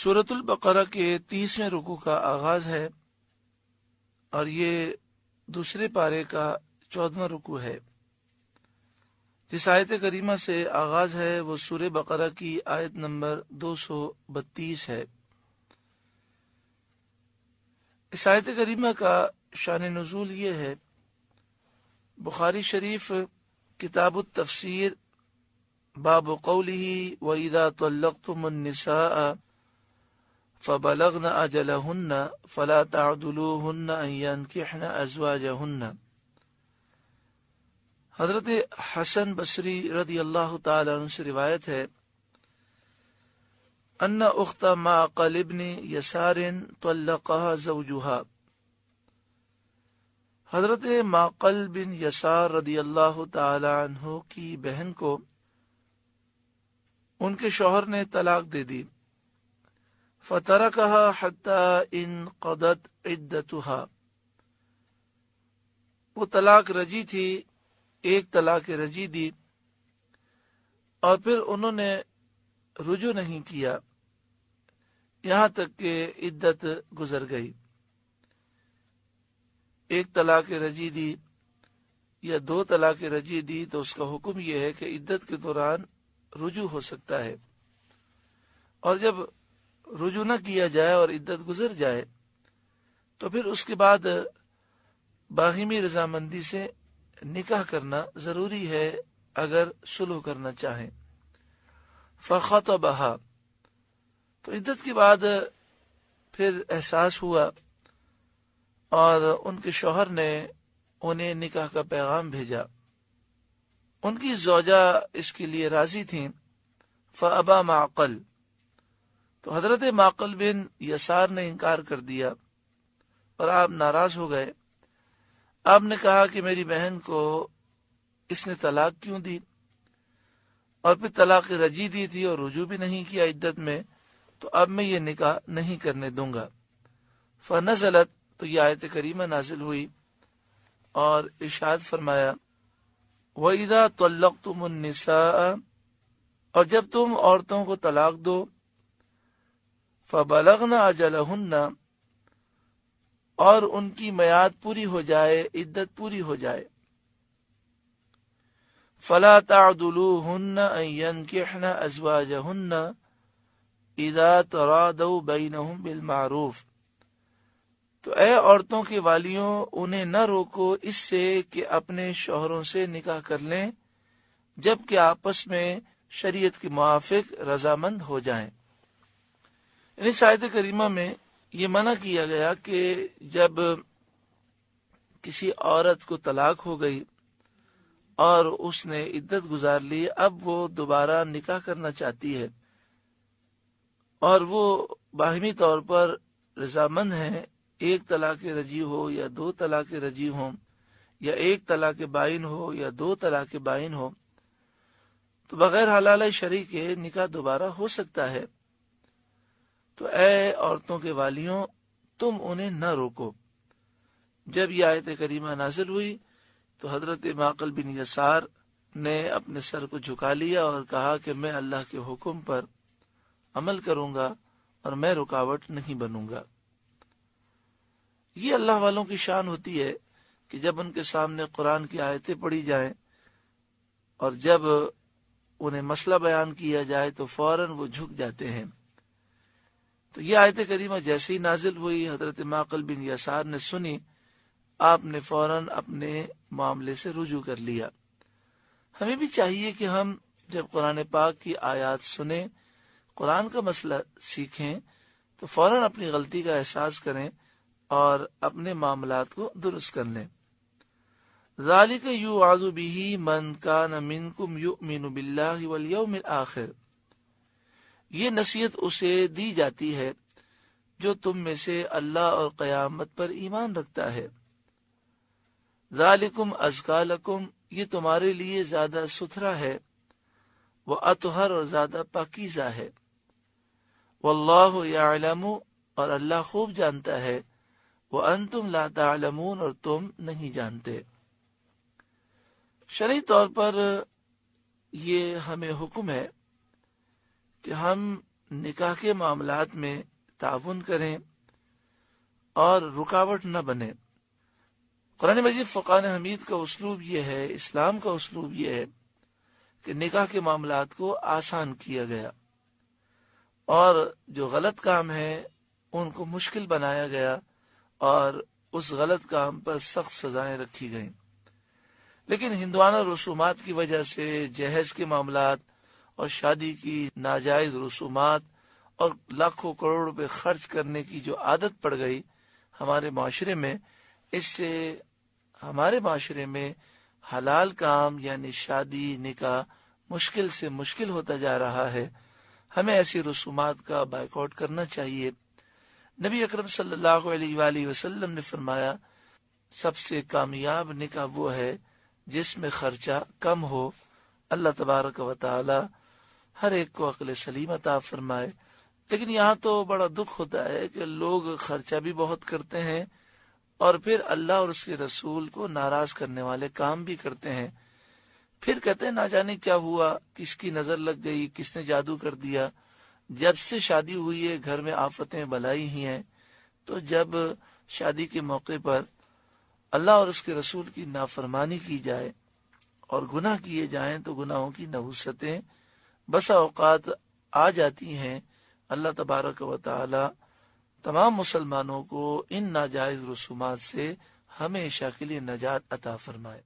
سورۃ البقرہ کے 30ویں رکوع کا آغاز ہے اور یہ دوسرے پارے کا 14واں رکوع ہے۔ جس آیت کریمہ سے آغاز ہے وہ سورہ بقرہ کی آیت نمبر 232 ہے۔ اس آیت کریمہ کا شان نزول یہ ہے، بخاری شریف کتاب التفسیر باب قولہ وَإِذَا طَلَّقْتُمُ النِّسَاءَ فَبَلَغْنَ أَجَلَهُنَّ فَلَا تَعْضُلُوهُنَّ أَن يَنكِحْنَ أَزْوَاجَهُنَّ۔ حضرت حسن بصری رضی اللہ تعالی عنہ سے روایت ہے، ان اخت معقل ابن یسار طلقها زوجها۔ حضرت معقل بن یسار رضی اللہ تعالی عنہ کی بہن کو ان کے شوہر نے طلاق دے دی۔ فترکها حتی انقضت عدتها، وہ طلاق رجی تھی، ایک طلاق رجی دی اور پھر انہوں نے رجوع نہیں کیا یہاں تک کہ عدت گزر گئی۔ ایک طلاق رجی دی یا دو طلاق رجی دی تو اس کا حکم یہ ہے کہ عدت کے دوران رجوع ہو سکتا ہے، اور جب رجوع نہ کیا جائے اور عدت گزر جائے تو پھر اس کے بعد باہمی رضامندی سے نکاح کرنا ضروری ہے اگر صلح کرنا چاہیں۔ فخطبها، تو عدت کے بعد پھر احساس ہوا اور ان کے شوہر نے انہیں نکاح کا پیغام بھیجا۔ ان کی زوجہ اس کے لیے راضی تھیں۔ فابا معقل، تو حضرت معقل بن یسار نے انکار کر دیا اور آپ ناراض ہو گئے۔ آپ نے کہا کہ میری بہن کو اس نے طلاق کیوں دی، اور پھر طلاق رجی دی تھی اور رجوع بھی نہیں کیا عدت میں، تو اب میں یہ نکاح نہیں کرنے دوں گا۔ فنزلت، تو یہ آیت کریمہ نازل ہوئی اور ارشاد فرمایا وَإِذَا طَلَّقْتُمُ النِّسَاءَ، اور جب تم عورتوں کو طلاق دو، فَبَلَغْنَ أَجَلَهُنَّ، اور ان کی میعاد پوری ہو جائے، عدت پوری ہو جائے، فَلَا تَعْضُلُوهُنَّ أَن يَنكِحْنَ أَزْوَاجَهُنَّ إِذَا تَرَاضَوْا بَيْنَهُم بِالْمَعْرُوفِ، تو اے عورتوں کے والیوں، انہیں نہ روکو اس سے کہ اپنے شوہروں سے نکاح کر لیں جب کہ آپس میں شریعت کے موافق رضامند ہو جائیں۔ اس آیت کریمہ میں یہ منع کیا گیا کہ جب کسی عورت کو طلاق ہو گئی اور اس نے عدت گزار لی، اب وہ دوبارہ نکاح کرنا چاہتی ہے اور وہ باہمی طور پر رضامند ہیں، ایک طلاق رجی ہو یا دو طلاق رجی ہوں، یا ایک طلاق بائن ہو یا دو طلاق بائن ہو، تو بغیر حلال شرعی کے نکاح دوبارہ ہو سکتا ہے۔ تو اے عورتوں کے والیوں، تم انہیں نہ روکو۔ جب یہ آیت کریمہ نازل ہوئی تو حضرت معقل بن یسار نے اپنے سر کو جھکا لیا اور کہا کہ میں اللہ کے حکم پر عمل کروں گا اور میں رکاوٹ نہیں بنوں گا۔ یہ اللہ والوں کی شان ہوتی ہے کہ جب ان کے سامنے قرآن کی آیتیں پڑھی جائیں اور جب انہیں مسئلہ بیان کیا جائے تو فوراً وہ جھک جاتے ہیں۔ تو یہ آیت کریمہ جیسے ہی نازل ہوئی، حضرت معقل بن یسار نے سنی، آپ نے فوراً اپنے معاملے سے رجوع کر لیا۔ ہمیں بھی چاہیے کہ ہم جب قرآن پاک کی آیات سنیں، قرآن کا مسئلہ سیکھیں، تو فوراً اپنی غلطی کا احساس کریں اور اپنے معاملات کو درست کر لیں۔ ذَلِكَ يُوعَظُ بِهِ مَنْ كَانَ مِنْكُمْ يُؤْمِنُ بِاللَّهِ وَالْيَوْمِ الْآخِرِ، یہ نصیحت اسے دی جاتی ہے جو تم میں سے اللہ اور قیامت پر ایمان رکھتا ہے۔ ذَلِكُمْ أَزْكَىٰ لَكُمْ، یہ تمہارے لیے زیادہ ستھرا ہے، وَأَطْهَرُ، اور زیادہ پاکیزہ ہے۔ وَاللَّهُ يَعْلَمُ، اور اللہ خوب جانتا ہے، وَأَنْتُمْ لَا تَعْلَمُونَ، اور تم نہیں جانتے۔ شرعی طور پر یہ ہمیں حکم ہے کہ ہم نکاح کے معاملات میں تعاون کریں اور رکاوٹ نہ بنے۔ قرآن مجید فرقان حمید کا اسلوب یہ ہے، اسلام کا اسلوب یہ ہے کہ نکاح کے معاملات کو آسان کیا گیا اور جو غلط کام ہے ان کو مشکل بنایا گیا اور اس غلط کام پر سخت سزائیں رکھی گئیں۔ لیکن ہندوانہ رسومات کی وجہ سے جہیز کے معاملات اور شادی کی ناجائز رسومات اور لاکھوں کروڑ روپے خرچ کرنے کی جو عادت پڑ گئی ہمارے معاشرے میں، اس سے ہمارے معاشرے میں حلال کام یعنی شادی نکاح مشکل سے مشکل ہوتا جا رہا ہے۔ ہمیں ایسی رسومات کا بائیکاٹ کرنا چاہیے۔ نبی اکرم صلی اللہ علیہ وآلہ وسلم نے فرمایا، سب سے کامیاب نکاح وہ ہے جس میں خرچہ کم ہو۔ اللہ تبارک و تعالی ہر ایک کو عقل سلیم عطا فرمائے۔ لیکن یہاں تو بڑا دکھ ہوتا ہے کہ لوگ خرچہ بھی بہت کرتے ہیں اور پھر اللہ اور اس کے رسول کو ناراض کرنے والے کام بھی کرتے ہیں۔ پھر کہتے ہیں نہ جانے کیا ہوا، کس کی نظر لگ گئی، کس نے جادو کر دیا۔ جب سے شادی ہوئی ہے گھر میں آفتیں بلائی ہی ہیں، تو جب شادی کے موقع پر اللہ اور اس کے رسول کی نافرمانی کی جائے اور گناہ کیے جائیں تو گناہوں کی نحوستیں بسا اوقات آ جاتی ہیں۔ اللہ تبارک و تعالی تمام مسلمانوں کو ان ناجائز رسومات سے ہمیشہ کے لیے نجات عطا فرمائے۔